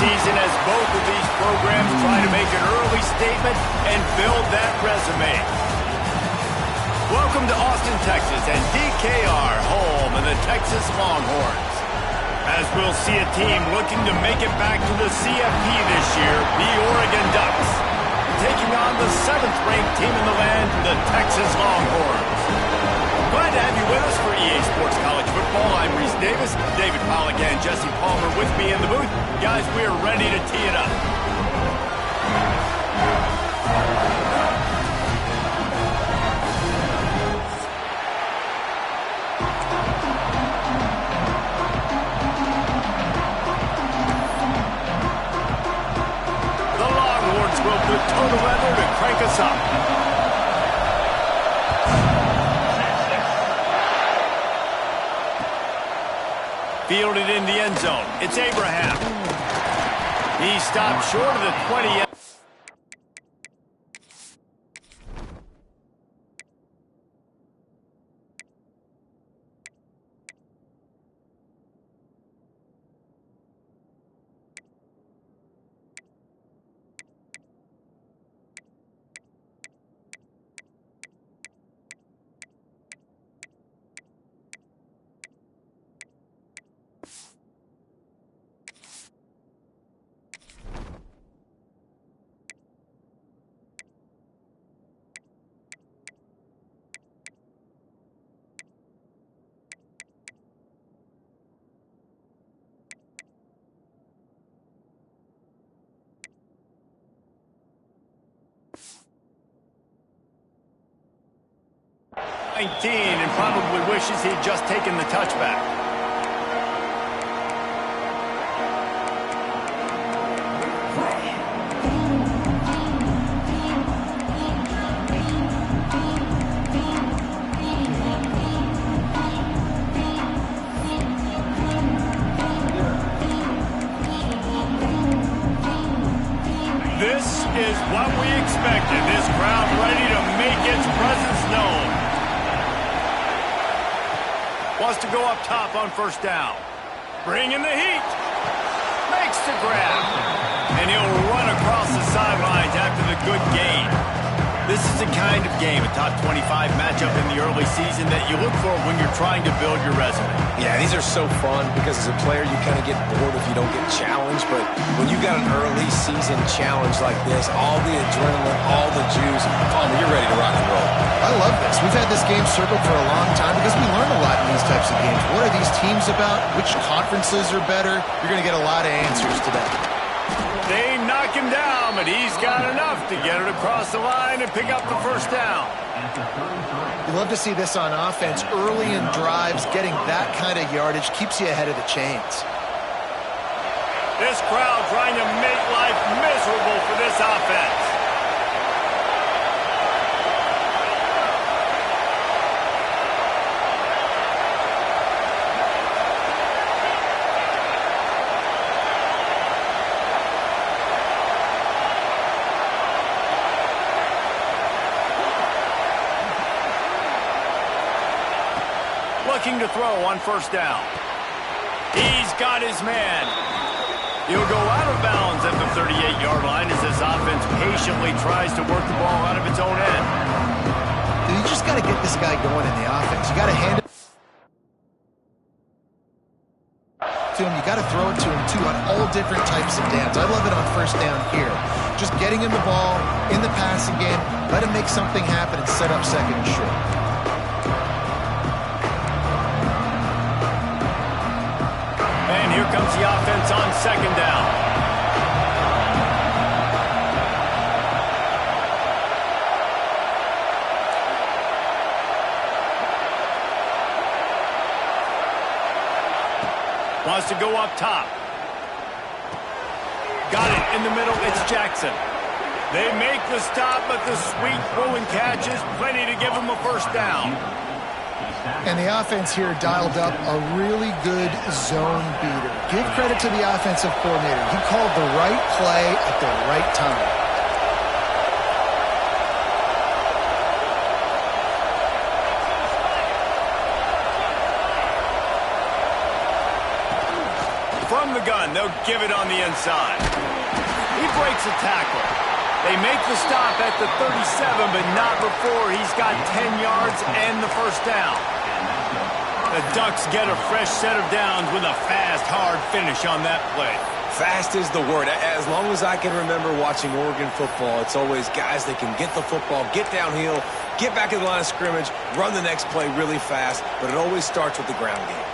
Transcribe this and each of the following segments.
season as both of these programs try to make an early statement and build that resume. Welcome to Austin, Texas, and DKR, home of the Texas Longhorns. As we'll see a team looking to make it back to the CFP this year, the Oregon Ducks, taking on the 7th-ranked team in the land, the Texas Longhorns. Glad to have you with us for EA Sports College Football. I'm Reese Davis, David Pollack and Jesse Palmer with me in the booth. Guys, we are ready to tee it up. The Longhorns will put toe to leather to crank us up. Fielded in the end zone. It's Abraham. He stopped short of the 20. And probably wishes he'd just taken the touchback. This is what we expected. This crowd ready to make its presence known. Wants to go up top on first down. Bring in the heat. Makes the grab. And he'll run across the sidelines after the good gain. This is the kind of game, a top 25 matchup in the early season, that you look for when you're trying to build your resume. Yeah, these are so fun because as a player you kind of get bored if you don't get challenged. But when you got an early season challenge like this, all the adrenaline, all the juice, you're ready to rock and roll. I love this. We've had this game circled for a long time because we learn a lot in these types of games. What are these teams about? Which conferences are better? You're going to get a lot of answers today. They knock him down, but he's got enough to get it across the line and pick up the first down. You love to see this on offense. Early in drives, getting that kind of yardage keeps you ahead of the chains. This crowd trying to make life miserable for this offense. Looking to throw on first down. He's got his man. He'll go out of bounds at the 38-yard line as this offense patiently tries to work the ball out of its own end. You just got to get this guy going in the offense. You got to hand it to him. You got to throw it to him, too, on all different types of downs. I love it on first down here. Just getting him the ball in the passing game, let him make something happen and set up second and short. Here comes the offense on second down. Wants to go up top. Got it in the middle. It's Jackson. They make the stop, but the sweet throw and catch is plenty to give them a first down. And the offense here dialed up a really good zone beater. Give credit to the offensive coordinator. He called the right play at the right time. From From the gun, they'll give it on the inside. He breaks a tackle. They make the stop at the 37, but not before he's got 10 yards and the first down. The Ducks get a fresh set of downs with a fast, hard finish on that play. Fast is the word. As long as I can remember watching Oregon football, it's always guys that can get the football, get downhill, get back in the line of scrimmage, run the next play really fast, but it always starts with the ground game.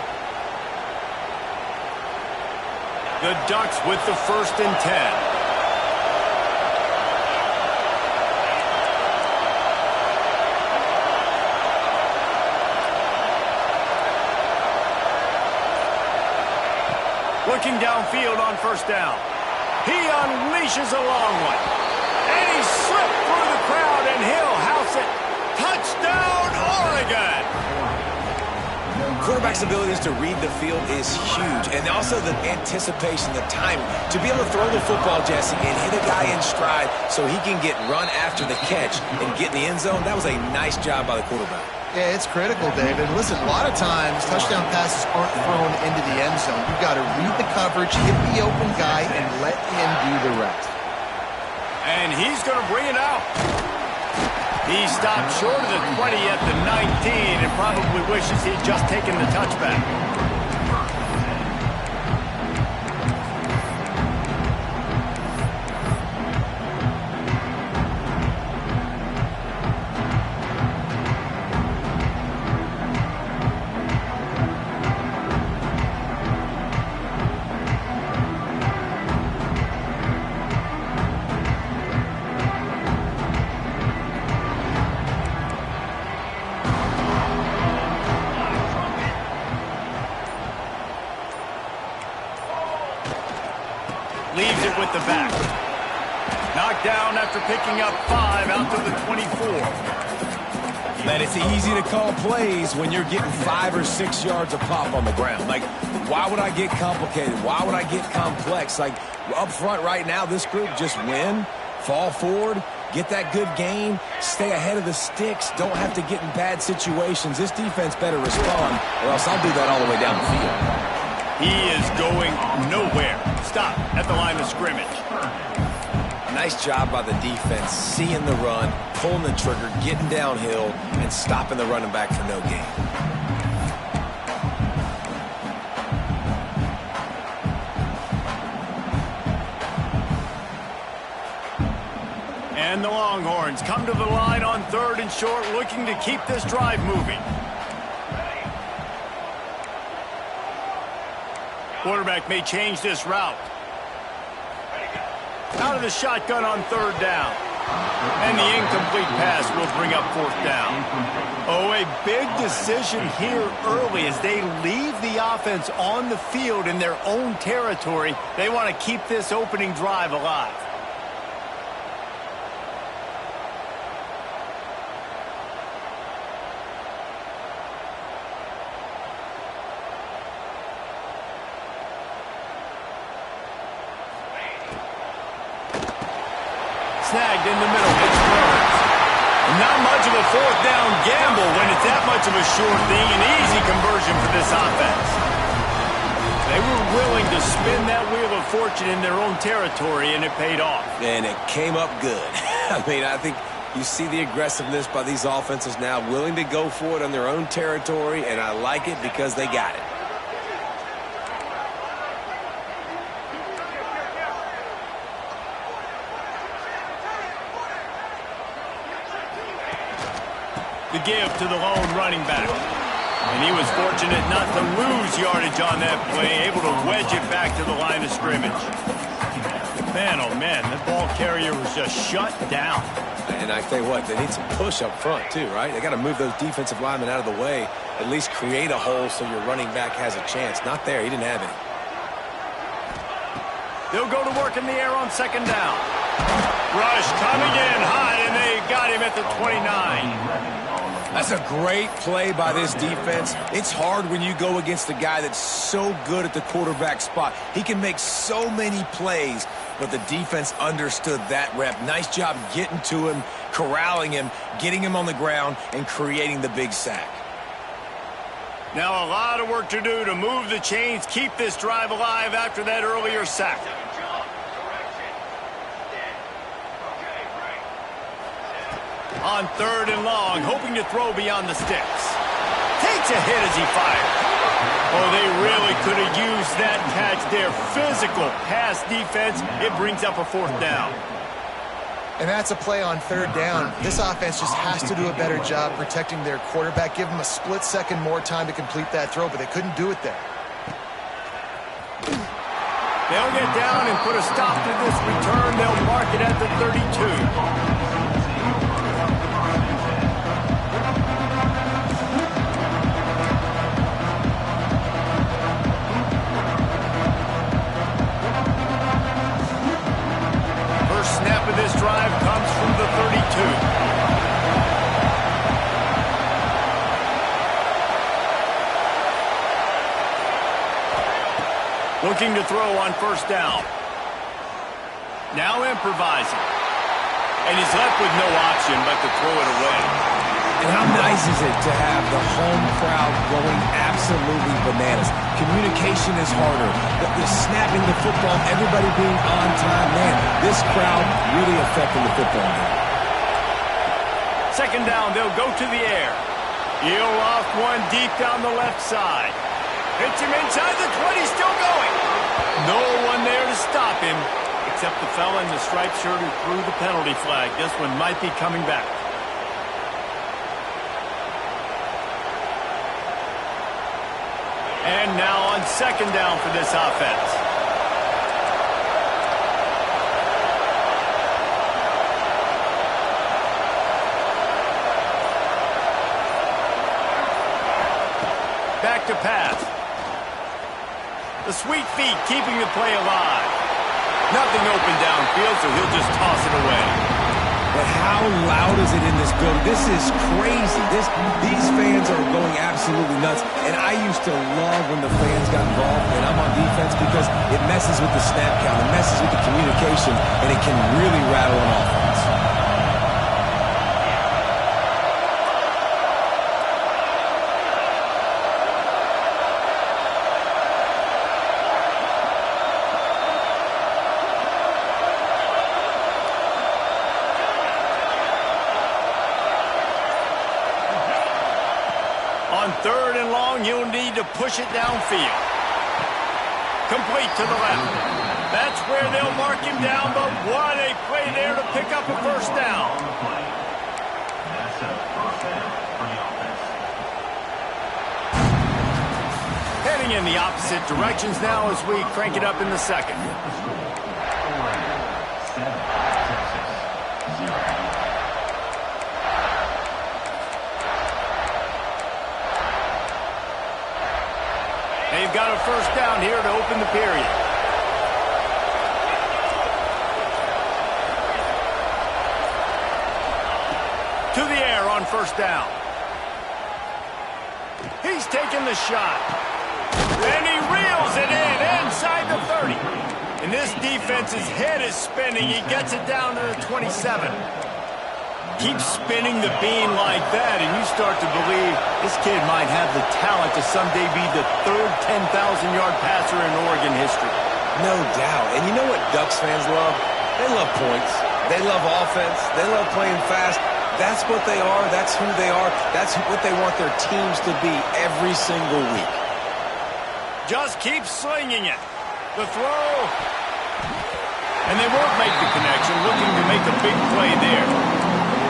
The Ducks with the 1st and 10. Looking downfield on 1st down. He unleashes a long one. And he slipped through the crowd, and he'll house it. Touchdown, Oregon! Quarterback's abilities to read the field is huge, and also the anticipation, the timing. To be able to throw the football, Jesse, and hit a guy in stride so he can get run after the catch and get in the end zone, that was a nice job by the quarterback. Yeah, it's critical, David. Listen, a lot of times touchdown passes aren't thrown into the end zone. You've got to read the coverage, hit the open guy, and let him do the rest. And he's going to bring it out. He stopped short of the 20 at the 19 and probably wishes he'd just taken the touchback. Leaves it with the back. Knocked down after picking up 5 out to the 24. Man, it's easy to call plays when you're getting 5 or 6 yards of pop on the ground. Like, why would I get complicated? Why would I get complex? Like, up front right now, this group just win, fall forward, get that good gain, stay ahead of the sticks, don't have to get in bad situations. This defense better respond, or else I'll do that all the way down the field. He is going nowhere. Stop at the line of scrimmage. Nice job by the defense, seeing the run, pulling the trigger, getting downhill, and stopping the running back for no gain. And the Longhorns come to the line on 3rd and short, looking to keep this drive moving. Quarterback may change this route. Out of the shotgun on 3rd down. And the incomplete pass will bring up 4th down. Oh, a big decision here early as they leave the offense on the field in their own territory. They want to keep this opening drive alive. Snagged in the middle. It's Burns. Not much of a 4th down gamble when it's that much of a sure thing. An easy conversion for this offense. They were willing to spin that wheel of fortune in their own territory, and it paid off. And it came up good. I mean, I think you see the aggressiveness by these offenses now, willing to go for it on their own territory, and I like it because they got it. The give to the lone running back. And he was fortunate not to lose yardage on that play, able to wedge it back to the line of scrimmage. Man, oh man, that ball carrier was just shut down. And I tell you what, they need some push up front too, right? They got to move those defensive linemen out of the way, at least create a hole so your running back has a chance. Not there, he didn't have any. They'll go to work in the air on 2nd down. Rush coming in high, and they got him at the 29. That's a great play by this defense. It's hard when you go against a guy that's so good at the quarterback spot. He can make so many plays, but the defense understood that rep. Nice job getting to him, corralling him, getting him on the ground, and creating the big sack. Now a lot of work to do to move the chains, keep this drive alive after that earlier sack. On 3rd and long, hoping to throw beyond the sticks. Takes a hit as he fires. Oh, they really could have used that catch there. Physical pass defense. It brings up a 4th down. And that's a play on 3rd down. This offense just has to do a better job protecting their quarterback. Give them a split second more time to complete that throw, but they couldn't do it there. They'll get down and put a stop to this return. They'll mark it at the 32. Snap of this drive comes from the 32. Looking to throw on 1st down. Now improvising. And he's left with no option but to throw it away. And how nice is it to have the home crowd going absolutely bananas? Communication is harder. The snapping the football, everybody being on time. Man, this crowd really affecting the football game. 2nd down, they'll go to the air. He'll off one deep down the left side. Hits him inside the 20, still going. No one there to stop him, except the fella in the striped shirt who threw the penalty flag. This one might be coming back. And now on 2nd down for this offense. Back to pass. The sweet feet keeping the play alive. Nothing open downfield, so he'll just toss it away. But how loud is it in this building? This is crazy. These fans are going absolutely nuts. And I used to love when the fans got involved, and I'm on defense, because it messes with the snap count, it messes with the communication, and it can really rattle an offense. On 3rd and long, you'll need to push it downfield. Complete to the left. That's where they'll mark him down, but what a play there to pick up a 1st down. Heading in the opposite directions now as we crank it up in the 2nd. They've got a 1st down here to open the period. To the air on 1st down. He's taking the shot. And he reels it in inside the 30. And this defense's head is spinning. He gets it down to the 27. Keep spinning the bean like that, and you start to believe this kid might have the talent to someday be the 3rd 10,000-yard passer in Oregon history. No doubt. And you know what Ducks fans love? They love points. They love offense. They love playing fast. That's what they are. That's who they are. That's what they want their teams to be every single week. Just keep slinging it. The throw. And they won't make the connection, looking to make a big play there.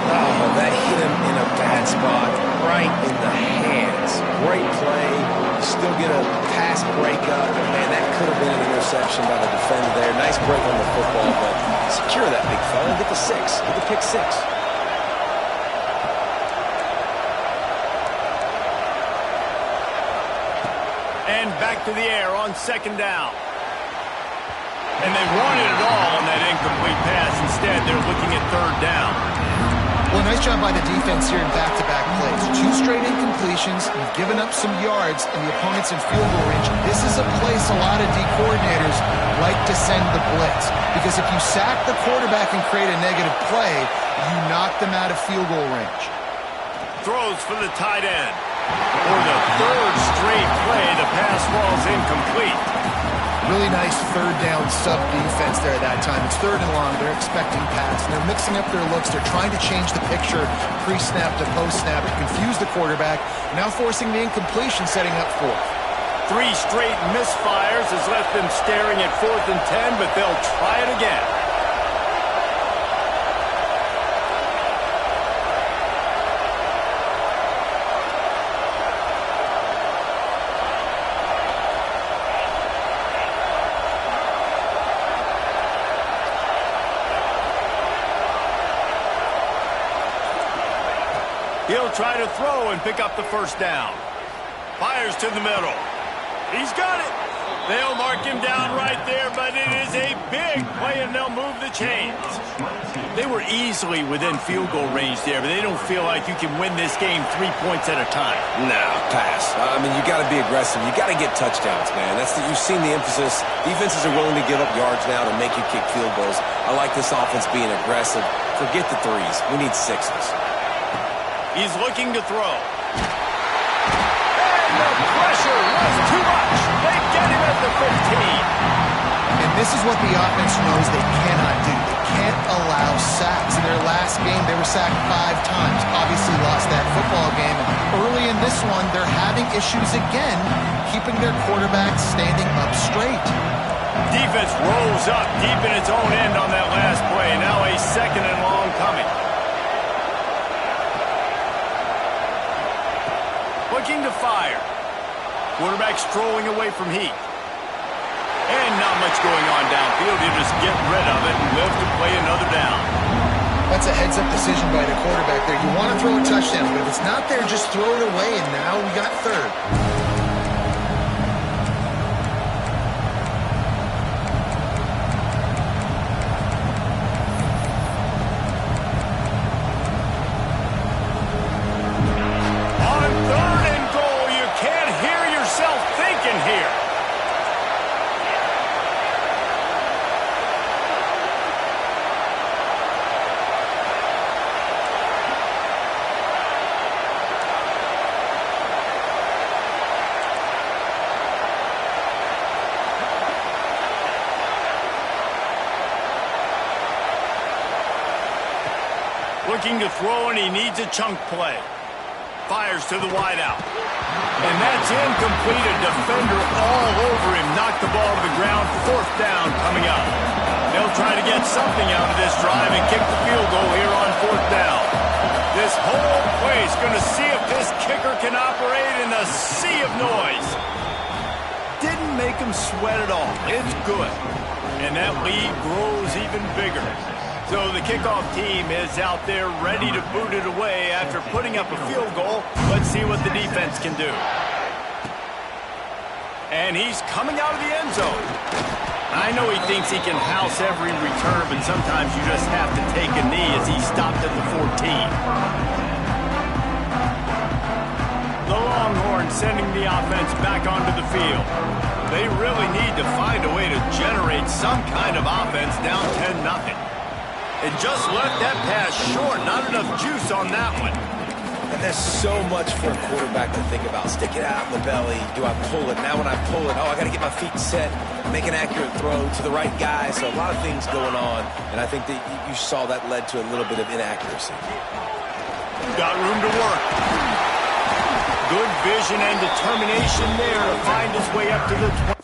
Oh, that hit him in a bad spot, right in the hands. Great play. You still get a pass breakup. Man, that could have been an interception by the defender there. Nice break on the football, but secure that big fella. Get the 6. Get the pick 6. And back to the air on 2nd down. And they wanted it all on that incomplete pass. Instead, they're looking at 3rd down. Well, nice job by the defense here in back-to-back plays. 2 straight incompletions. You've given up some yards, and the opponent's in field goal range. This is a place a lot of D coordinators like to send the blitz, because if you sack the quarterback and create a negative play, you knock them out of field goal range. Throws for the tight end. For the third straight play, the pass falls incomplete. Really nice third down sub defense there that time. It's third and long. They're expecting pass, and they're mixing up their looks. They're trying to change the picture pre-snap to post-snap to confuse the quarterback, now forcing the incompletion, setting up fourth. 3 straight misfires has left them staring at 4th and 10, but they'll try it again. He'll try to throw and pick up the first down. Fires to the middle. He's got it. They'll mark him down right there, but it is a big play, and they'll move the chains. They were easily within field goal range there, but they don't feel like you can win this game 3 points at a time. No, pass. I mean, you got to be aggressive. You got to get touchdowns, man. You've seen the emphasis. Defenses are willing to give up yards now to make you kick field goals. I like this offense being aggressive. Forget the threes. We need sixes. He's looking to throw. And the pressure was too much. They get him at the 15. And this is what the offense knows they cannot do. They can't allow sacks. In their last game, they were sacked 5 times. Obviously lost that football game. And early in this one, they're having issues again, keeping their quarterback standing up straight. Defense rolls up deep in its own end on that last play. Now a 2nd and long coming. Looking to fire. Quarterback strolling away from heat. And not much going on downfield. He'll just get rid of it and live to play another down. That's a heads-up decision by the quarterback there. You want to throw a touchdown, but if it's not there, just throw it away, and now we got third. Looking to throw, and he needs a chunk play. Fires to the wideout. And that's incomplete. A defender all over him. Knocked the ball to the ground. 4th down coming up. They'll try to get something out of this drive and kick the field goal here on 4th down. This whole place going to see if this kicker can operate in a sea of noise. Didn't make him sweat at all. It's good. And that lead grows even bigger. So the kickoff team is out there ready to boot it away after putting up a field goal. Let's see what the defense can do. And he's coming out of the end zone. I know he thinks he can house every return, but sometimes you just have to take a knee as he stopped at the 14. The Longhorns sending the offense back onto the field. They really need to find a way to generate some kind of offense down 10-0. It just left that pass short. Not enough juice on that one. And there's so much for a quarterback to think about. Stick it out in the belly. Do I pull it? Now when I pull it, I got to get my feet set, make an accurate throw to the right guy. So a lot of things going on. And I think that you saw that led to a little bit of inaccuracy. Got room to work. Good vision and determination there to find his way up to the 20.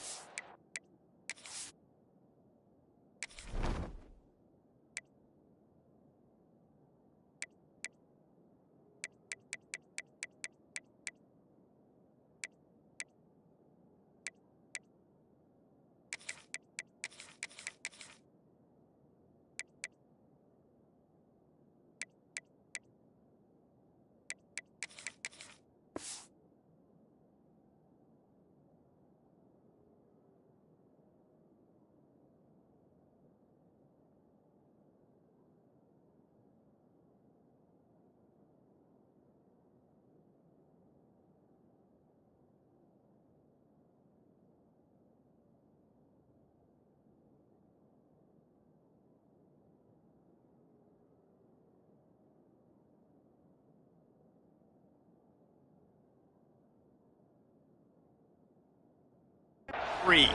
3.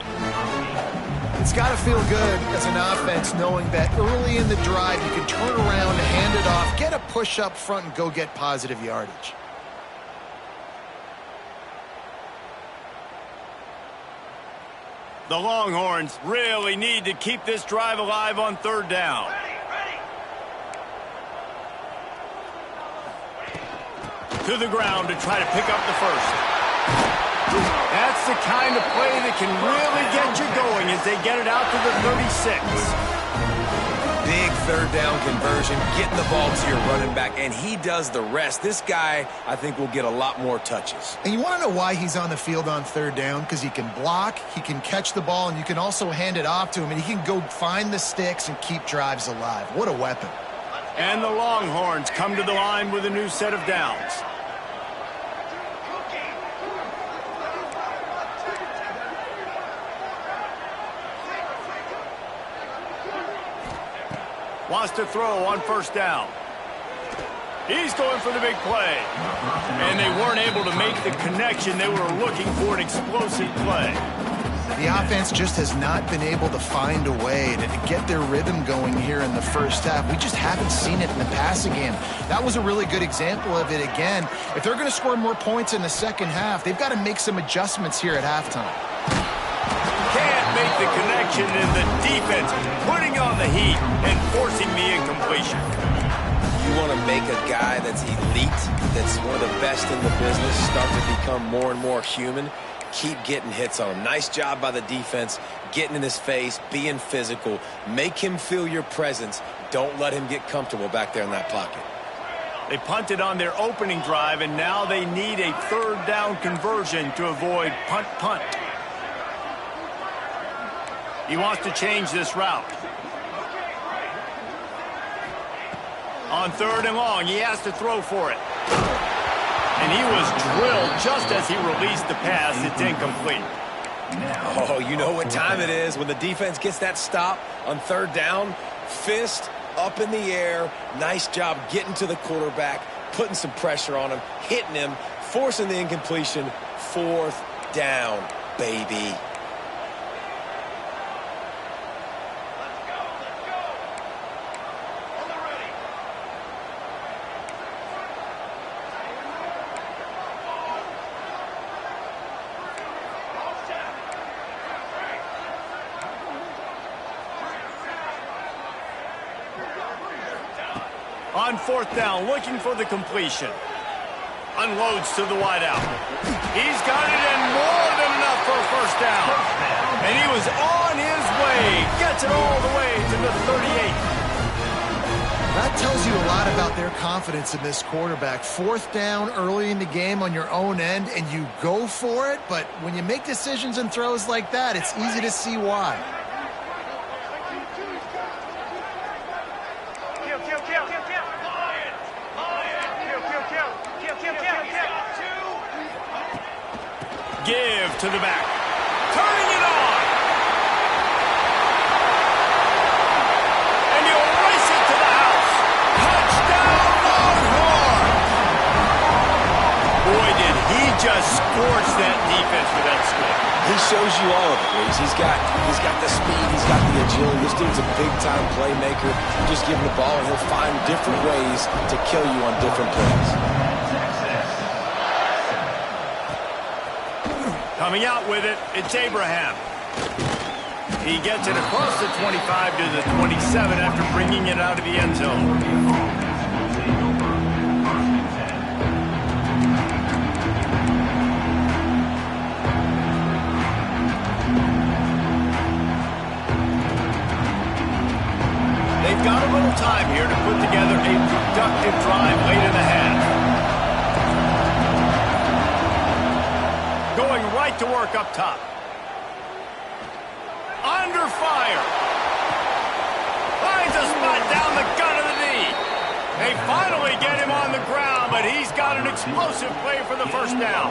It's got to feel good as an offense knowing that early in the drive you can turn around, hand it off, get a push up front, and go get positive yardage. The Longhorns really need to keep this drive alive on 3rd down. To the ground to try to pick up the first. That's the kind of play that can really get you going as they get it out to the 36. Big 3rd down conversion, getting the ball to your running back, and he does the rest. This guy, I think, will get a lot more touches. And you want to know why he's on the field on 3rd down? Because he can block, he can catch the ball, and you can also hand it off to him, and he can go find the sticks and keep drives alive. What a weapon. And the Longhorns come to the line with a new set of downs. Wants to throw on 1st down. He's going for the big play. And they weren't able to make the connection. They were looking for an explosive play. The offense just has not been able to find a way to get their rhythm going here in the 1st half. We just haven't seen it in the passing game. That was a really good example of it again. If they're going to score more points in the 2nd half, they've got to make some adjustments here at halftime. Can't make the connection, and the defense putting on the heat and forcing the incompletion. You want to make a guy that's elite, that's one of the best in the business, start to become more and more human. Keep getting hits on him. Nice job by the defense, getting in his face, being physical. Make him feel your presence. Don't let him get comfortable back there in that pocket. They punted on their opening drive, and now they need a 3rd down conversion to avoid punt. He wants to change this route. On 3rd and long, he has to throw for it. And he was drilled just as he released the pass. It's incomplete. Oh, you know what time it is when the defense gets that stop on 3rd down. Fist up in the air. Nice job getting to the quarterback, putting some pressure on him, hitting him, forcing the incompletion. 4th down, baby. On 4th down, looking for the completion. Unloads to the wideout. He's got it, and more than enough for a 1st down. And he was on his way. Gets it all the way to the 38. That tells you a lot about their confidence in this quarterback. 4th down early in the game on your own end, and you go for it. But when you make decisions and throws like that, it's easy to see why. Give to the back. Turning it on. And he'll race it to the house. Touchdown, Longhorn. Boy, did he just scorch that defense with that score. He shows you all of it, Reese. He's got the speed, he's got the agility. This dude's a big-time playmaker. Just give him the ball, and he'll find different ways to kill you on different plays. Coming out with it, it's Abraham. He gets it across the 25 to the 27 after bringing it out of the end zone. They've got a little time here to put together a productive drive late in the half. Going right to work up top. Under fire. Finds a spot down the gut of the knee. They finally get him on the ground, but he's got an explosive play for the 1st down.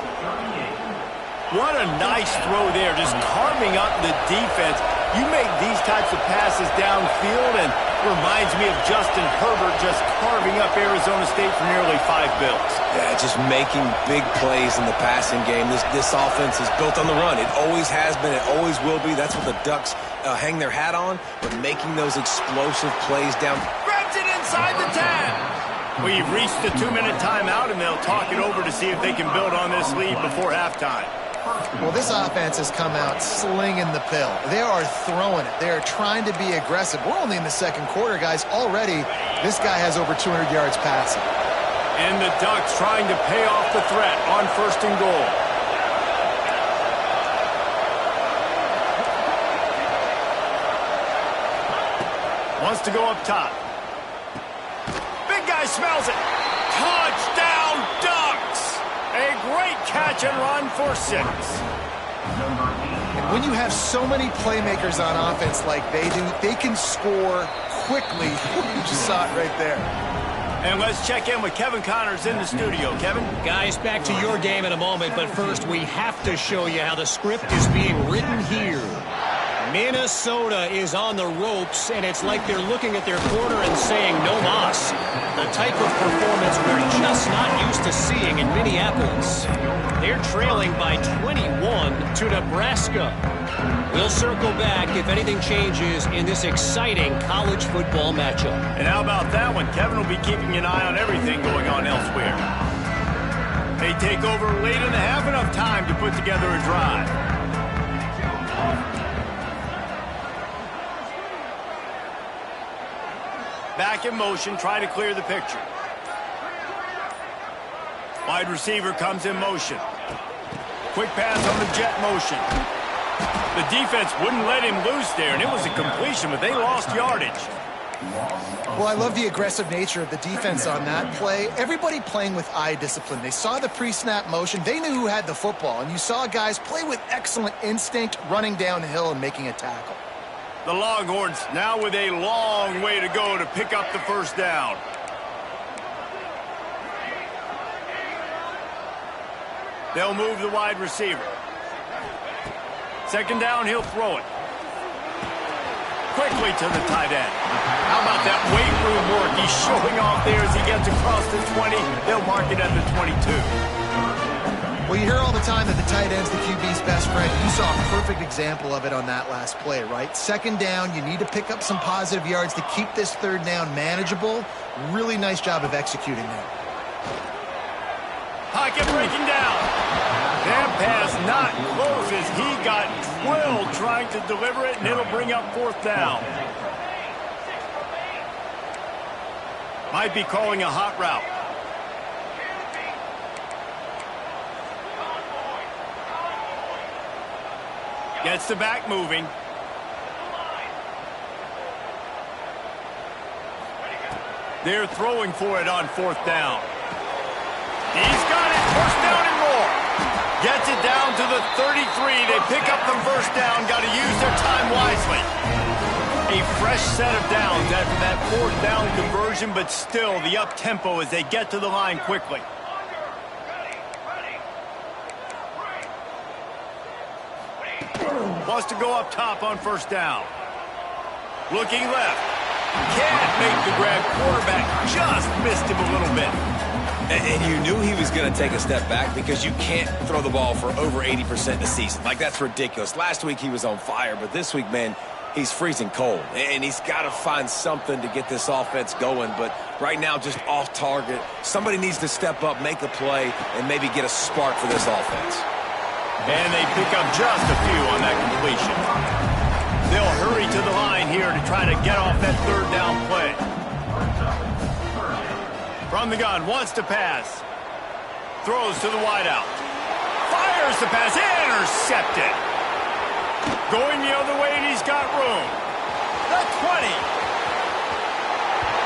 What a nice throw there, just carving up the defense. You make these types of passes downfield, and reminds me of Justin Herbert just carving up Arizona State for nearly 5 bills. Yeah, just making big plays in the passing game. This offense is built on the run. It always has been. It always will be. That's what the Ducks hang their hat on, but making those explosive plays down. Grabs it inside the 10. We've reached the 2-minute timeout, and they'll talk it over to see if they can build on this lead before halftime. Well, this offense has come out slinging the pill. They are throwing it. They are trying to be aggressive. We're only in the second quarter, guys. Already, this guy has over 200 yards passing. And the Ducks trying to pay off the threat on 1st and goal. Wants to go up top. Big guy smells it. Touchdown, Ducks! A great catch and run for 6. And when you have so many playmakers on offense like they do, they can score quickly. You just saw it right there. And let's check in with Kevin Connors in the studio. Kevin? Guys, back to your game in a moment, but first we have to show you how the script is being written here. Minnesota is on the ropes, and it's like they're looking at their corner and saying, no mas. The type of performance we're just not used to seeing in Minneapolis. They're trailing by 21 to Nebraska. We'll circle back if anything changes in this exciting college football matchup. And how about that one? Kevin will be keeping an eye on everything going on elsewhere. They take over late in the half, enough time to put together a drive. Back in motion, try to clear the picture. Wide receiver comes in motion. Quick pass on the jet motion. The defense wouldn't let him loose there, and it was a completion, but they lost yardage. Well, I love the aggressive nature of the defense on that play. Everybody playing with eye discipline. They saw the pre-snap motion. They knew who had the football, and you saw guys play with excellent instinct, running downhill and making a tackle. The Longhorns now with a long way to go to pick up the 1st down. They'll move the wide receiver. 2nd down, he'll throw it. Quickly to the tight end. How about that weight room work? He's showing off there as he gets across the 20. They'll mark it at the 22. Well, you hear all the time that the tight end's the QB's best friend. You saw a perfect example of it on that last play, right? 2nd down, you need to pick up some positive yards to keep this 3rd down manageable. Really nice job of executing there. Pocket breaking down. That pass not close as he got drilled trying to deliver it, and it'll bring up 4th down. Might be calling a hot route. Gets the back moving. They're throwing for it on 4th down. He's got it. 1st down and more. Gets it down to the 33. They pick up the 1st down. Got to use their time wisely. A fresh set of downs after that 4th down conversion, but still the up-tempo as they get to the line quickly. Wants to go up top on 1st down. Looking left. Can't make the grab. Quarterback just missed him a little bit. And you knew he was going to take a step back because you can't throw the ball for over 80% in a season. Like, that's ridiculous. Last week he was on fire, but this week, man, he's freezing cold. And he's got to find something to get this offense going. But right now, just off target. Somebody needs to step up, make a play, and maybe get a spark for this offense. And they pick up just a few on that completion. They'll hurry to the line here to try to get off that 3rd down play. From the gun, wants to pass. Throws to the wideout. Fires the pass, intercepted. Going the other way, and he's got room. The 20.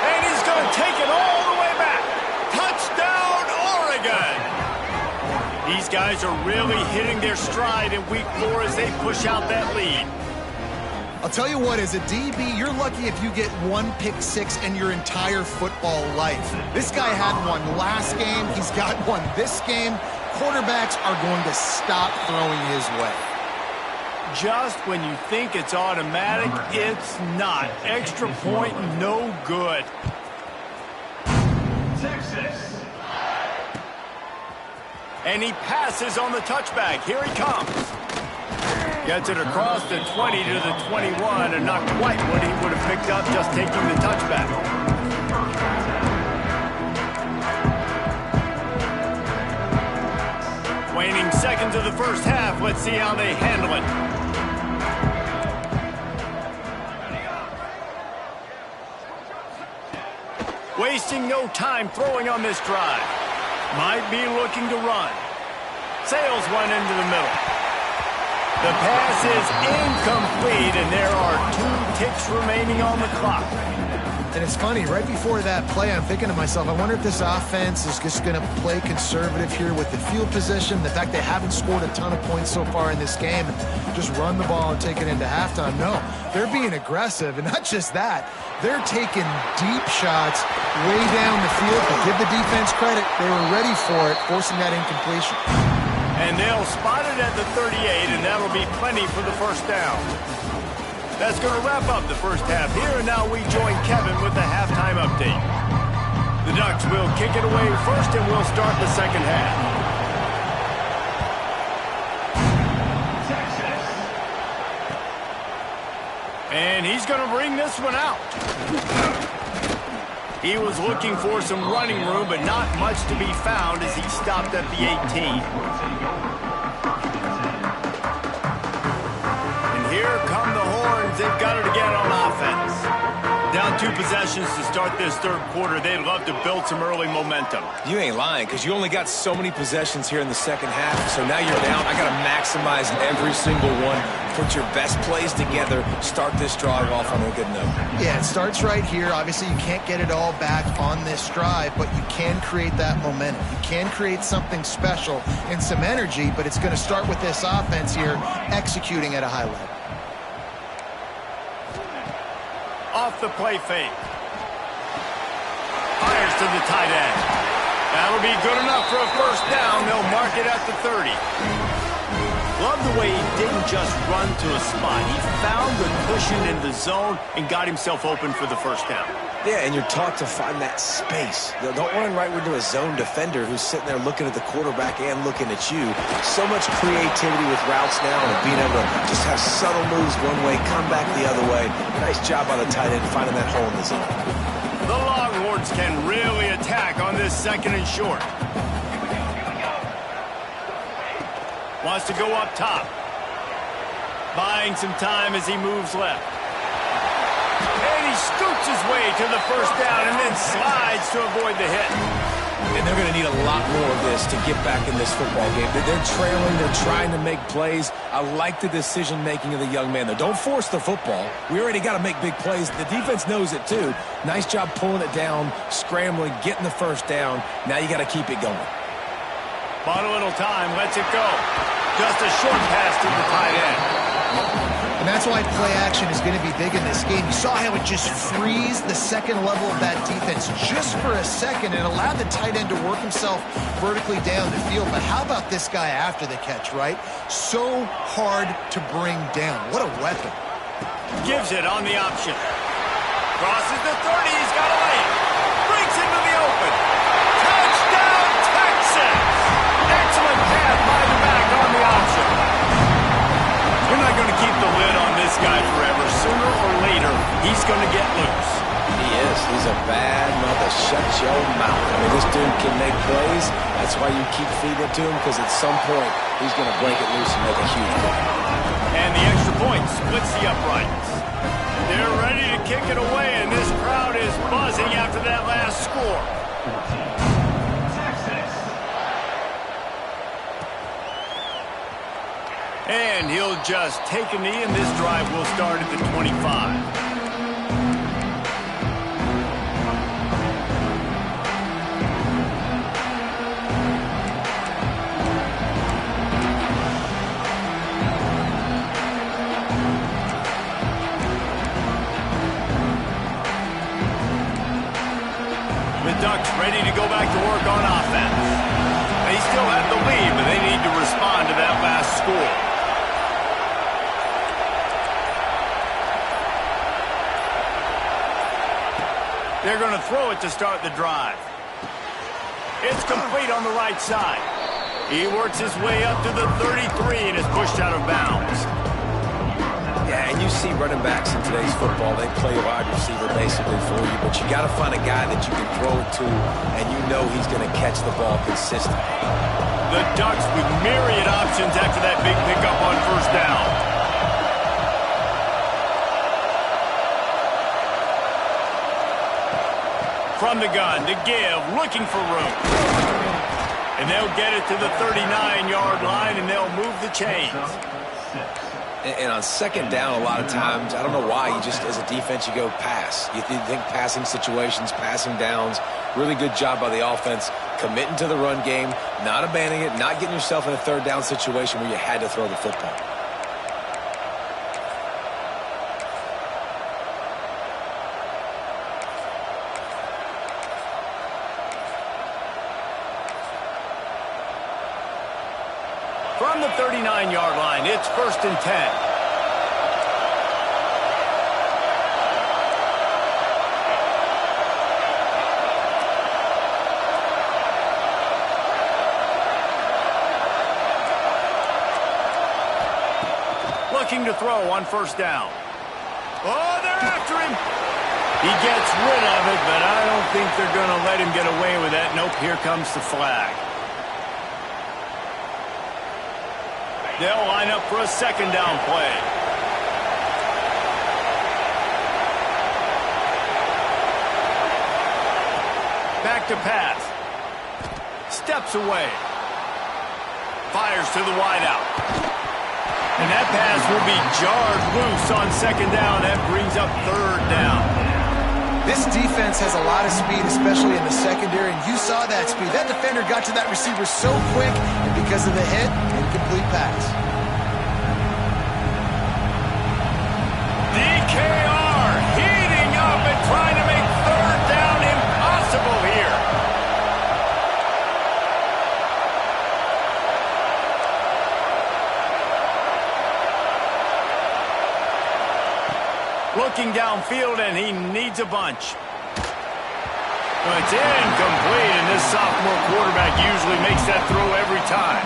And he's going to take it all the way back. Touchdown, Oregon. These guys are really hitting their stride in week 4 as they push out that lead. I'll tell you what, as a DB, you're lucky if you get 1 pick 6 in your entire football life. This guy had one last game. He's got one this game. Quarterbacks are going to stop throwing his way. Just when you think it's automatic, it's not. Extra point, no good. Texas. And he passes on the touchback. Here he comes. Gets it across the 20 to the 21, and not quite what he would have picked up just taking the touchback. Waning seconds of the first half. Let's see how they handle it. Wasting no time throwing on this drive. Might be looking to run. Sails one into the middle. The pass is incomplete, and there are 2 ticks remaining on the clock. And it's funny, right before that play, I'm thinking to myself, I wonder if this offense is just going to play conservative here with the field position, the fact they haven't scored a ton of points so far in this game, and just run the ball and take it into halftime. No, they're being aggressive, and not just that, they're taking deep shots way down the field, but give the defense credit. They were ready for it, forcing that incompletion. And they'll spot it at the 38, and that'll be plenty for the first down. That's going to wrap up the first half here, and now we join Kevin with the halftime update. The Ducks will kick it away first, and we'll start the second half. And he's going to bring this one out. He was looking for some running room, but not much to be found as he stopped at the 18. Here come the Horns. They've got it again on offense. Down 2 possessions to start this third quarter. They'd love to build some early momentum. You ain't lying, because you only got so many possessions here in the second half. So now you're down. I got to maximize every single one. Put your best plays together. Start this drive off on a good note. Yeah, it starts right here. Obviously, you can't get it all back on this drive, but you can create that momentum. You can create something special and some energy, but it's going to start with this offense here executing at a high level. Off the play fake. Fires to the tight end. That'll be good enough for a first down. They'll mark it at the 30. Love the way he didn't just run to a spot. He found the cushion in the zone and got himself open for the first down. Yeah, and you're taught to find that space. Don't run right into a zone defender who's sitting there looking at the quarterback and looking at you. So much creativity with routes now and being able to just have subtle moves one way, come back the other way. Nice job by the tight end finding that hole in the zone. The Longhorns can really attack on this second and short. Wants to go up top. Buying some time as he moves left. And he scoots his way to the first down and then slides to avoid the hit. And they're going to need a lot more of this to get back in this football game. They're trailing. They're trying to make plays. I like the decision-making of the young man, though. Don't force the football. We already got to make big plays. The defense knows it, too. Nice job pulling it down, scrambling, getting the first down. Now you got to keep it going. Bought a little time. Lets it go. Just a short pass to the tight end. And that's why play action is going to be big in this game. You saw how it just frees the second level of that defense just for a second and allowed the tight end to work himself vertically down the field. But how about this guy after the catch, right? So hard to bring down. What a weapon. Gives it on the option. Crosses the 30. He's got a lane. Breaks into the open. Touchdown, Texas! Excellent pass by the back on the option. You're not going to keep the lid on this guy forever. Sooner or later, he's going to get loose. He is. He's a bad mother. Shut your mouth. I mean, this dude can make plays. That's why you keep feeding it to him, because at some point, he's going to break it loose and make a huge play. And the extra point splits the uprights. They're ready to kick it away, and this crowd is buzzing after that last score. And he'll just take a knee, and this drive will start at the 25. The Ducks ready to go back to work on offense. They still have the lead, but they need to respond to that last score. they're going to throw it to start the drive. It's complete on the right side. He works his way up to the 33 and is pushed out of bounds. Yeah, and you see running backs in today's football, they play wide receiver basically for you, but you got to find a guy that you can throw it to, and you know he's going to catch the ball consistently. The Ducks with myriad options after that big pickup on first down. From the gun, to give, looking for room. And they'll get it to the 39-yard line, and they'll move the chains. And on second down, a lot of times, I don't know why, you just, as a defense, you go pass. You think passing situations, passing downs, really good job by the offense, committing to the run game, not abandoning it, not getting yourself in a third down situation where you had to throw the football. From the 39-yard line, it's 1st and 10. Looking to throw on first down. Oh, they're after him. He gets rid of it, but I don't think they're going to let him get away with that. Nope, here comes the flag. They'll line up for a second down play. Back to pass. Steps away. Fires to the wideout. And that pass will be jarred loose on second down. That brings up third down. This defense has a lot of speed, especially in the secondary, and you saw that speed. That defender got to that receiver so quick, and because of the hit, incomplete pass. DKR heating up and trying to make third down impossible here. Looking downfield, and he needs a bunch. Well, it's incomplete, and this sophomore quarterback usually makes that throw every time.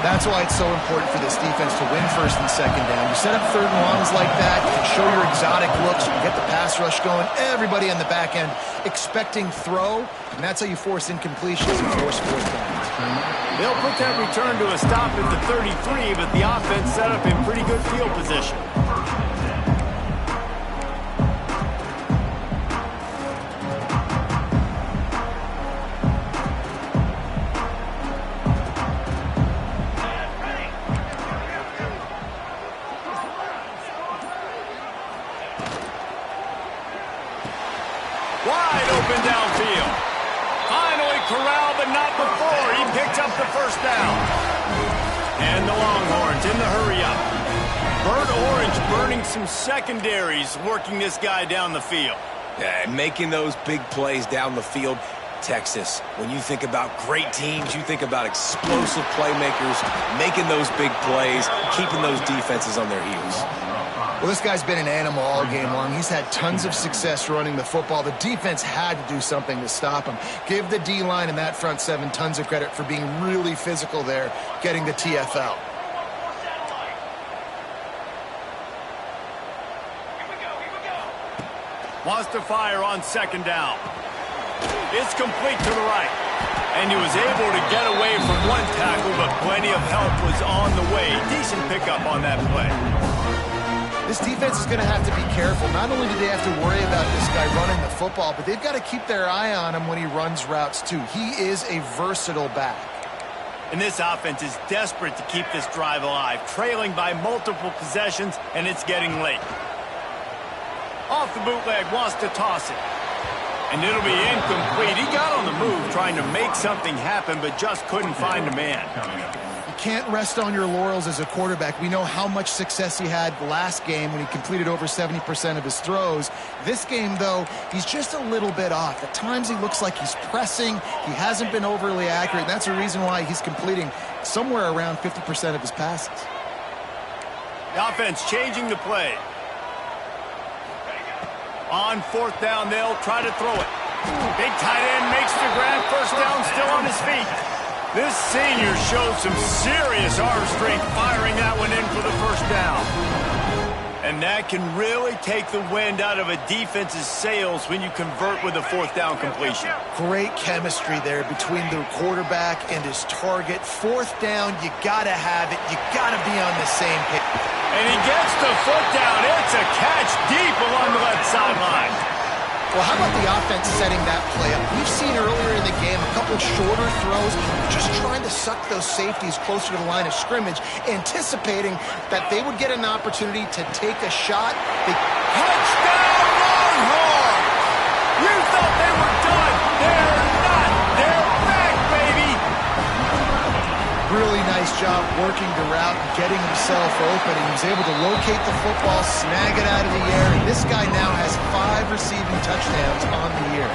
That's why it's so important for this defense to win first and second down. You set up third and longs like that, you can show your exotic looks, you can get the pass rush going, everybody on the back end expecting throw, and that's how you force incompletions and force fourth downs. They'll put that return to a stop at the 33, but the offense set up in pretty good field position. Wide open downfield. Finally corralled, but not before. He picked up the first down. And the Longhorns in the hurry-up. Burnt Orange burning some secondaries, working this guy down the field. Yeah, making those big plays down the field. Texas, when you think about great teams, you think about explosive playmakers, making those big plays, keeping those defenses on their heels. Well, this guy's been an animal all game long. He's had tons of success running the football. The defense had to do something to stop him. Give the D-line and that front seven tons of credit for being really physical there, getting the TFL. Wants to fire on second down. It's complete to the right. And he was able to get away from one tackle, but plenty of help was on the way. Decent pickup on that play. This defense is going to have to be careful. Not only do they have to worry about this guy running the football, but they've got to keep their eye on him when he runs routes too. He is a versatile back. And this offense is desperate to keep this drive alive, trailing by multiple possessions, and it's getting late. Off the bootleg, wants to toss it. And it'll be incomplete. He got on the move trying to make something happen, but just couldn't find a man. You can't rest on your laurels as a quarterback. We know how much success he had last game when he completed over 70% of his throws. This game, though, he's just a little bit off. At times he looks like he's pressing. He hasn't been overly accurate. That's the reason why he's completing somewhere around 50% of his passes. The offense changing the play. On fourth down, they'll try to throw it. Big tight end makes the grab. First down, still on his feet. This senior showed some serious arm strength firing that one in for the first down. And that can really take the wind out of a defense's sails when you convert with a fourth down completion. Great chemistry there between the quarterback and his target. Fourth down, you got to have it. You got to be on the same page. And he gets the foot down. It's a catch deep along the left sideline. Well, how about the offense setting that play up? We've seen earlier in the game a couple shorter throws, just trying to suck those safeties closer to the line of scrimmage, anticipating that they would get an opportunity to take a shot. Touchdown, Longhorn! You thought they were done. They're not. They're back, baby. Really nice job working the route and getting himself open. He was able to locate the football, snag it out of the air, and this guy now has 5 receiving touchdowns on the year.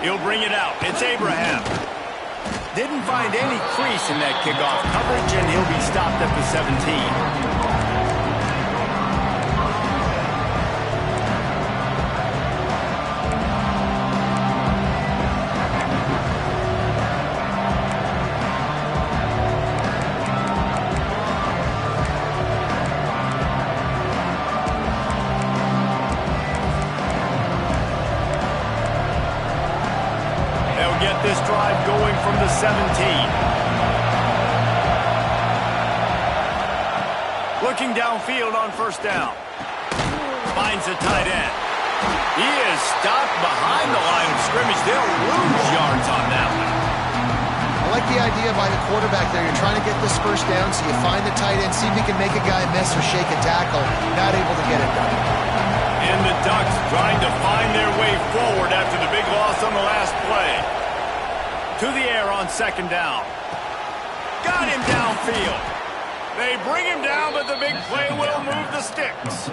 He'll bring it out. It's Abraham. Didn't find any crease in that kickoff coverage, and he'll be stopped at the 17. This drive going from the 17. Looking downfield on first down. Finds a tight end. He is stopped behind the line of scrimmage. They'll lose yards on that one. I like the idea by the quarterback there. You're trying to get this first down, so you find the tight end, see if he can make a guy miss or shake a tackle. Not able to get it done. And the Ducks trying to find their way forward after the big loss on the last play. To the air on second down. Got him downfield. They bring him down, but the big play will move the sticks.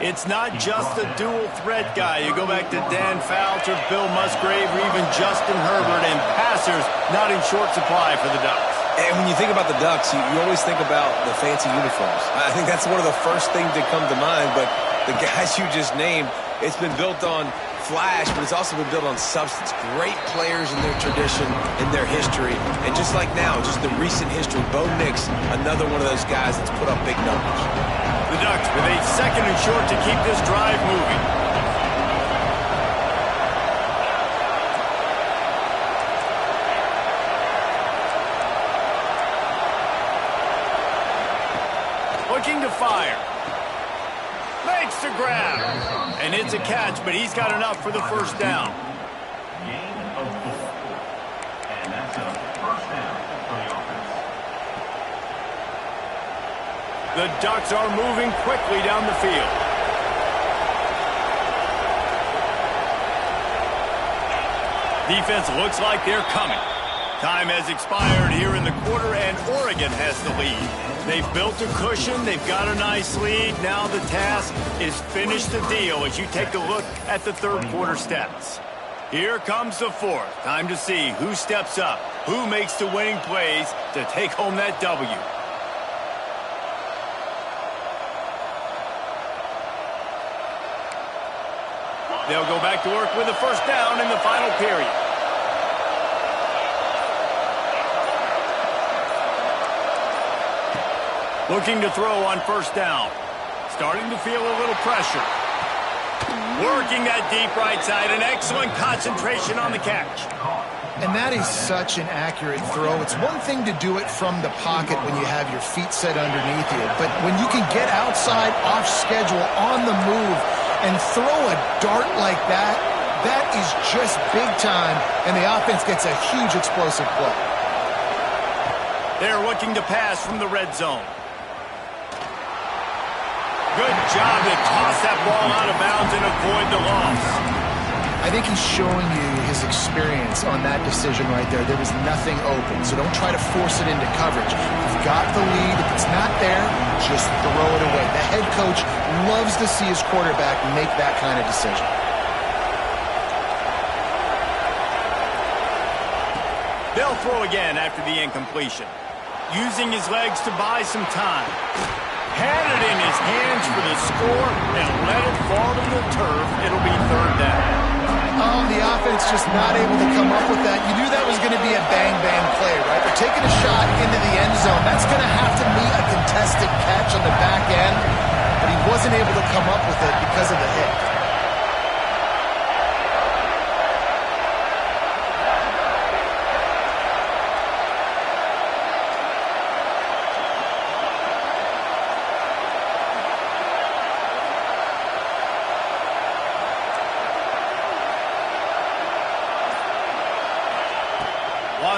It's not just a dual threat guy. You go back to Dan Fouts or Bill Musgrave or even Justin Herbert, and passers not in short supply for the Ducks. And when you think about the Ducks, you always think about the fancy uniforms. I think that's one of the first things that come to mind, but the guys you just named, it's been built on flash, but it's also been built on substance. Great players in their tradition, in their history, and just like now, just the recent history. Bo Nix, another one of those guys that's put up big numbers. The Ducks with a second and short to keep this drive moving. Looking to fire. Makes the grab. And it's a catch, but he's got enough for the first down. And that's a first down for the offense. The Ducks are moving quickly down the field. Defense looks like they're coming. Time has expired here in the quarter, and Oregon has the lead. They've built a cushion. They've got a nice lead. Now the task is finish the deal as you take a look at the third quarter stats. Here comes the fourth. Time to see who steps up, who makes the winning plays to take home that W. They'll go back to work with a first down in the final period. Looking to throw on first down. Starting to feel a little pressure. Working that deep right side. An excellent concentration on the catch. And that is such an accurate throw. It's one thing to do it from the pocket when you have your feet set underneath you. But when you can get outside, off schedule, on the move, and throw a dart like that, that is just big time. And the offense gets a huge explosive play. They're looking to pass from the red zone. Good job to toss that ball out of bounds and avoid the loss. I think he's showing you his experience on that decision right there. There was nothing open, so don't try to force it into coverage. You've got the lead. If it's not there, just throw it away. The head coach loves to see his quarterback make that kind of decision. They'll throw again after the incompletion. using his legs to buy some time. Had it in his hands for the score and let it fall to the turf. It'll be third down. Oh, the offense just not able to come up with that. You knew that was going to be a bang-bang play, right? They're taking a shot into the end zone. That's going to have to meet a contested catch on the back end, but he wasn't able to come up with it because of the hit.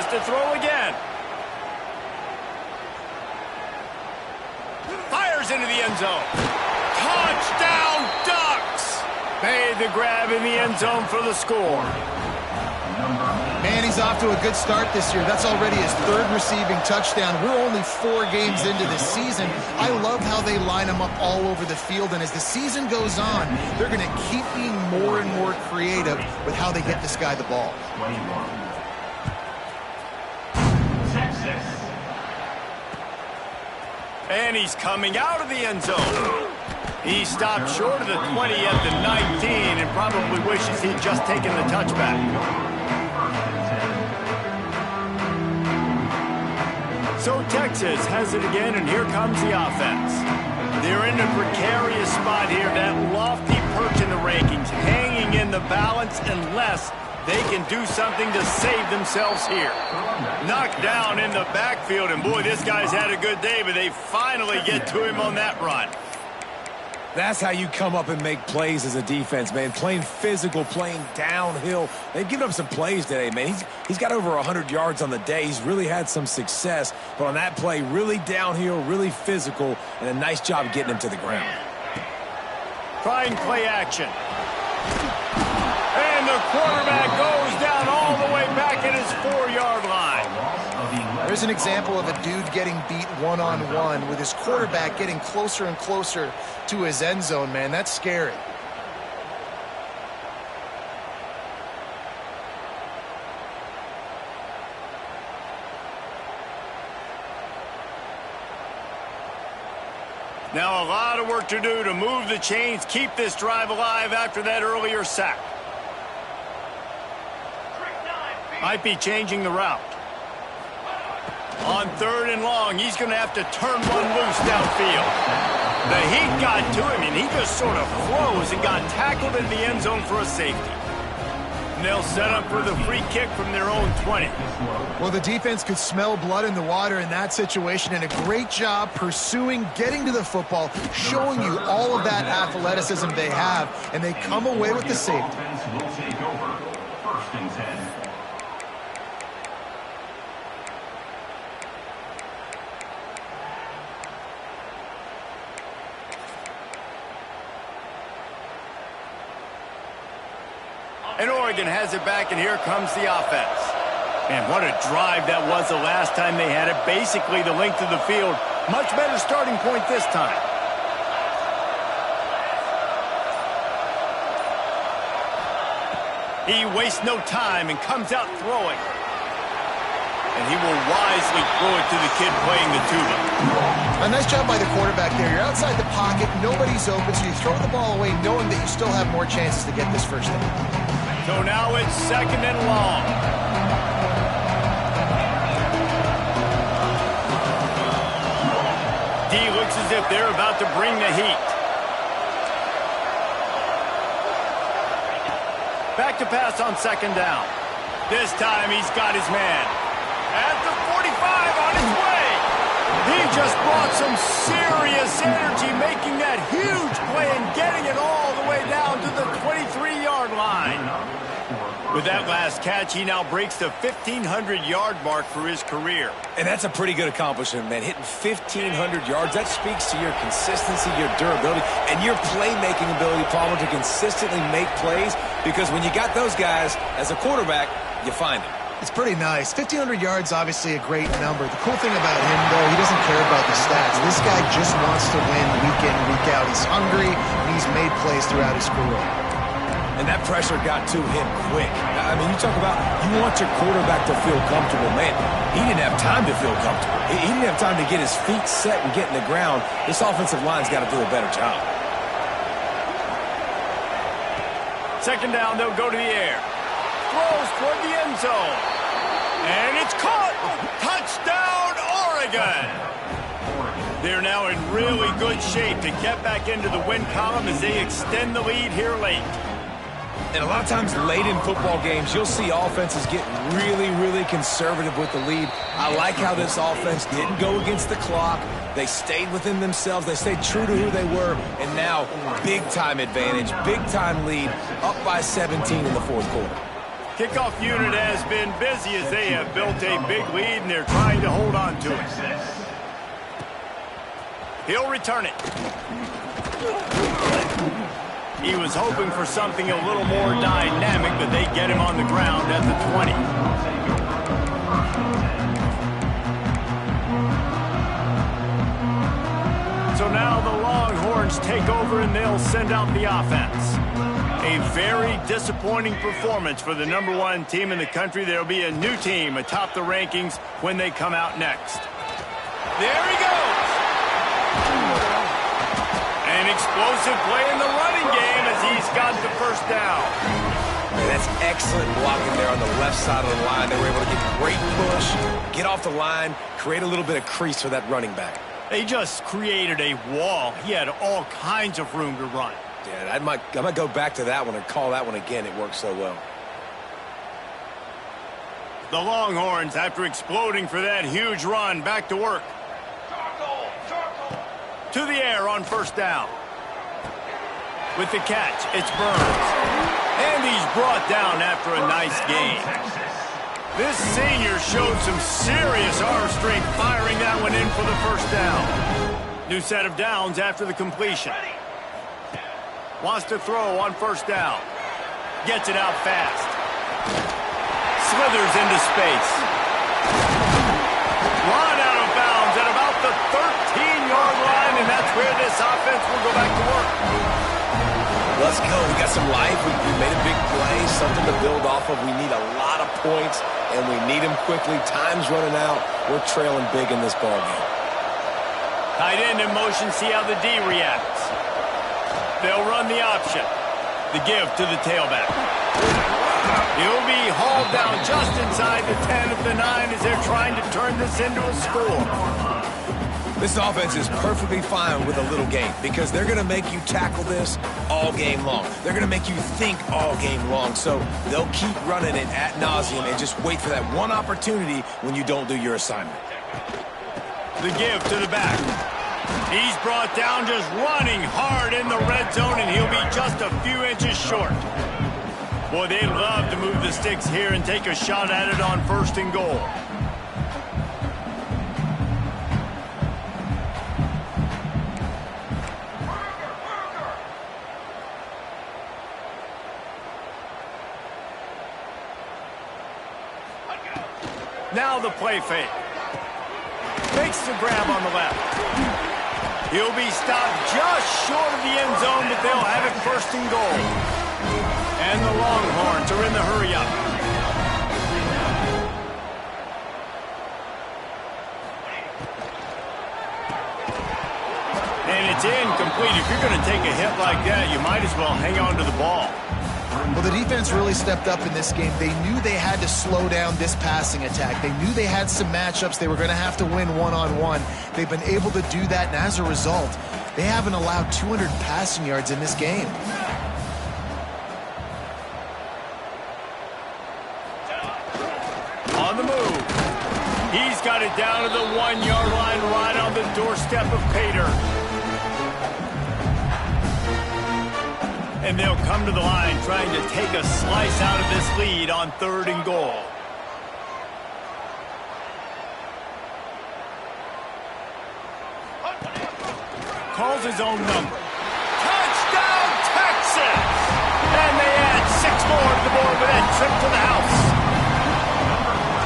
To throw again. Fires into the end zone. Touchdown Ducks! Made the grab in the end zone for the score. Man, he's off to a good start this year. That's already his third receiving touchdown. We're only 4 games into the season. I love how they line him up all over the field, and as the season goes on, they're going to keep being more and more creative with how they get this guy the ball. 21. And he's coming out of the end zone. He stopped short of the 20 at the 19 and probably wishes he'd just taken the touchback. So Texas has it again, and here comes the offense. They're in a precarious spot here, that lofty perch in the rankings, hanging in the balance unless they can do something to save themselves here. Knocked down in the backfield, and boy, this guy's had a good day, but they finally get to him on that run. That's how you come up and make plays as a defense, man. Playing physical, playing downhill. They've given up some plays today, man. He's got over 100 yards on the day. He's really had some success, but on that play, really downhill, really physical, and a nice job getting him to the ground. Trying play action. And the quarterback goes down all the way back at his 4-yard line. There's an example of a dude getting beat one-on-one with his quarterback getting closer and closer to his end zone, man. That's scary. Now a lot of work to do to move the chains, keep this drive alive after that earlier sack. Might be changing the route. On 3rd and long, he's going to have to turn one loose downfield. The heat got to him, and he just sort of froze and got tackled in the end zone for a safety. And they'll set up for the free kick from their own 20. Well, the defense could smell blood in the water in that situation, and a great job pursuing, getting to the football, showing you all of that athleticism they have, and they come away with the safety. And Oregon has it back, and here comes the offense. And what a drive that was the last time they had it. Basically the length of the field. Much better starting point this time. He wastes no time and comes out throwing. And he will wisely throw it to the kid playing the tuba. A nice job by the quarterback there. You're outside the pocket, nobody's open, so you throw the ball away knowing that you still have more chances to get this first down. So now it's 2nd and long. D looks as if they're about to bring the heat. Back to pass on 2nd down. This time he's got his man. At the 45 on his way. He just brought some serious energy, making that huge play and getting it all the way down to the 23-yard line. With that last catch, he now breaks the 1,500-yard mark for his career. And that's a pretty good accomplishment, man. Hitting 1,500 yards, that speaks to your consistency, your durability, and your playmaking ability, Palmer, to consistently make plays. Because when you got those guys as a quarterback, you find them. It's pretty nice. 1,500 yards, obviously a great number. The cool thing about him, though, he doesn't care about the stats. This guy just wants to win week in, week out. He's hungry, and he's made plays throughout his career. And that pressure got to him quick. I mean, you talk about you want your quarterback to feel comfortable. Man, he didn't have time to feel comfortable. He didn't have time to get his feet set and get in the ground. This offensive line's got to do a better job. Second down, they'll go to the air. Throws toward the end zone. And it's caught. Touchdown, Oregon. They're now in really good shape to get back into the win column as they extend the lead here late. And a lot of times late in football games, you'll see offenses get really, really conservative with the lead. I like how this offense didn't go against the clock. They stayed within themselves. They stayed true to who they were. And now, big-time advantage, big-time lead, up by 17 in the fourth quarter. Kickoff unit has been busy as they have built a big lead, and they're trying to hold on to it. He'll return it. He was hoping for something a little more dynamic, but they get him on the ground at the 20. So now the Longhorns take over and they'll send out the offense. A very disappointing performance for the #1 team in the country. There'll be a new team atop the rankings when they come out next. There he goes. An explosive play in the running game as he's got the first down. Man, that's excellent blocking there on the left side of the line. They were able to get great push, get off the line, create a little bit of crease for that running back. They just created a wall. He had all kinds of room to run. Yeah, I might go back to that one and call that one again. It worked so well. The Longhorns, after exploding for that huge run, back to work. To the air on first down. With the catch, it's Burns. And he's brought down after a nice gain. This senior showed some serious arm strength firing that one in for the first down. New set of downs after the completion. Wants to throw on first down. Gets it out fast. Slithers into space. Run out of bounds at about the 13-yard line, and that's where this offense will go back to work. Let's go. We got some life. We made a big play, something to build off of. We need a lot of points, and we need them quickly. Time's running out. We're trailing big in this ballgame. Tight end in motion, see how the D reacts. They'll run the option. The give to the tailback. He'll be hauled down just inside the 10 at the 9 as they're trying to turn this into a score. This offense is perfectly fine with a little game because they're going to make you tackle this all game long. They're going to make you think all game long. So they'll keep running it ad nauseum and just wait for that one opportunity when you don't do your assignment. The give to the back. He's brought down just running hard in the red zone, and he'll be just a few inches short. Boy, they love to move the sticks here and take a shot at it on first and goal. Now the play fake. Makes the grab on the left. He'll be stopped just short of the end zone, but they'll have it first and goal. And the Longhorns are in the hurry-up. And it's incomplete. If you're going to take a hit like that, you might as well hang on to the ball. Well, the defense really stepped up in this game. They knew they had to slow down this passing attack. They knew they had some matchups they were going to have to win one-on-one. They've been able to do that, and as a result, they haven't allowed 200 passing yards in this game. On the move. He's got it down to the 1-yard line right on the doorstep of Pater. And they'll come to the line trying to take a slice out of this lead on third and goal. Calls his own number. Touchdown, Texas! And they add 6 more to the board with that trip to the house.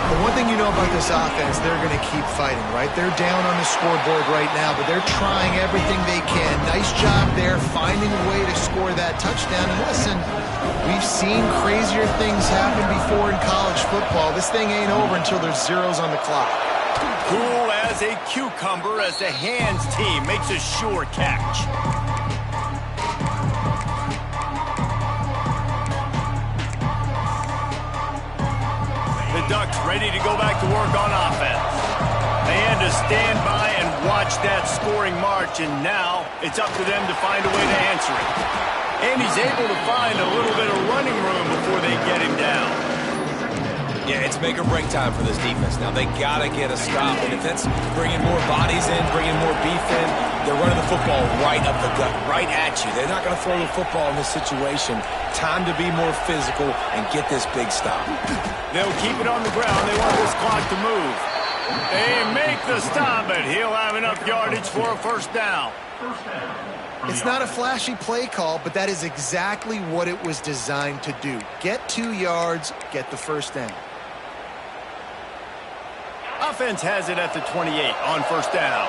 The one thing you know about this offense, they're going to keep fighting, right? They're down on the scoreboard right now, but they're trying everything they can. Nice job there, finding a way to score that touchdown. And listen, We've seen crazier things happen before in college football. This thing ain't over until there's zeros on the clock. Cool as a cucumber as the hands team makes a sure catch. The Ducks ready to go back to work on offense. They had to stand by and watch that scoring march, and now it's up to them to find a way to answer it. And he's able to find a little bit of running room before they get him down. Yeah, it's make or break time for this defense. Now, they got to get a stop. And if that's bringing more bodies in, bringing more beef in, they're running the football right up the gut, right at you. They're not going to throw the football in this situation. Time to be more physical and get this big stop. They'll keep it on the ground. They want this clock to move. They make the stop, but he'll have enough yardage for a first down. It's not a flashy play call, but that is exactly what it was designed to do. Get 2 yards, get the first down. Offense has it at the 28 on first down.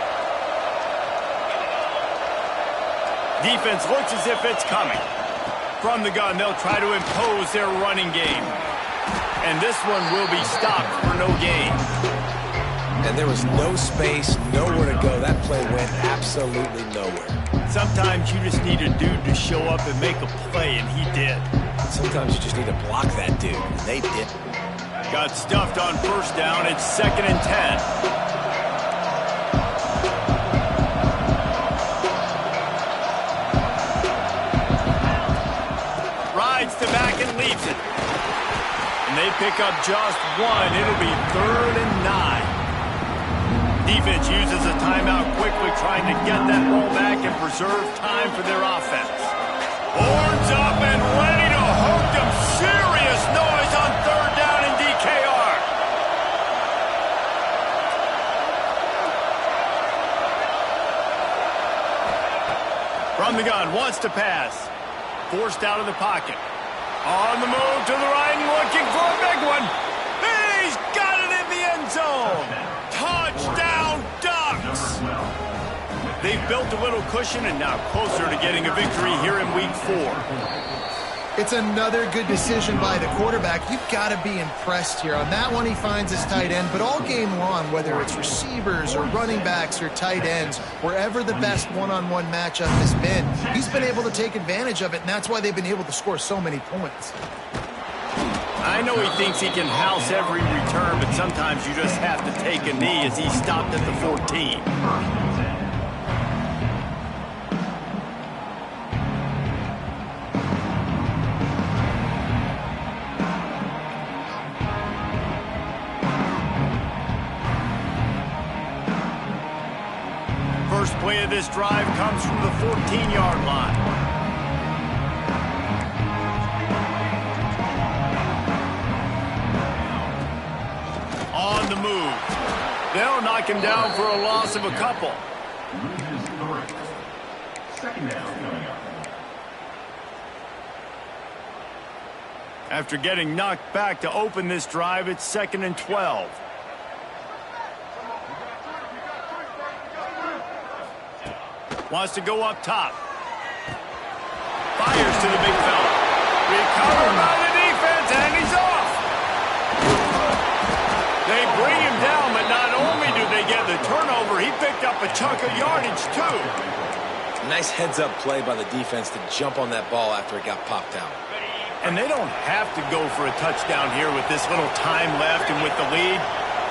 Defense looks as if it's coming. From the gun, they'll try to impose their running game. And this one will be stopped for no gain. And there was no space, nowhere to go. That play went absolutely nowhere. Sometimes you just need a dude to show up and make a play, and he did. Sometimes you just need to block that dude, and they did. Got stuffed on first down. It's 2nd and 10. Rides to back and leaves it. And they pick up just one. It'll be 3rd and 9. Defense uses a timeout quickly, trying to get that ball back and preserve time for their offense. Horns up and ready to hook them. Serious noise on 3rd down in DKR. From the gun, wants to pass. Forced out of the pocket. On the move to the right and looking for a big one. He's got it in the end zone. Touchdown, Ducks! They've built a little cushion and now closer to getting a victory here in Week 4. It's another good decision by the quarterback. You've got to be impressed here. On that one, he finds his tight end, but all game long, whether it's receivers or running backs or tight ends, wherever the best one-on-one matchup has been, he's been able to take advantage of it, and that's why they've been able to score so many points. I know he thinks he can house every return, but sometimes you just have to take a knee as he stopped at the 14. First play of this drive comes from the 14-yard line. On the move. They'll knock him down for a loss of a couple. Second down coming up. After getting knocked back to open this drive, it's 2nd and 12. Wants to go up top. Fires to the big fella. Recovered by the defense, and he's off. They bring him down, but not only do they get the turnover, he picked up a chunk of yardage, too. Nice heads-up play by the defense to jump on that ball after it got popped out. And they don't have to go for a touchdown here with this little time left and with the lead,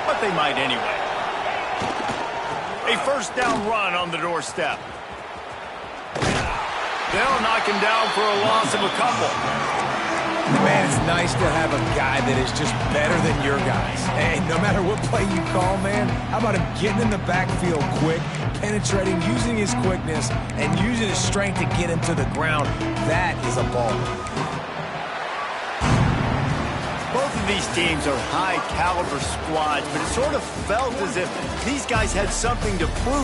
but they might anyway. A first down run on the doorstep. They'll knock him down for a loss of a couple. Man, it's nice to have a guy that is just better than your guys. Hey, no matter what play you call, man, how about him getting in the backfield quick, penetrating, using his quickness, and using his strength to get him to the ground. That is a ball. Both of these teams are high-caliber squads, but it sort of felt as if these guys had something to prove.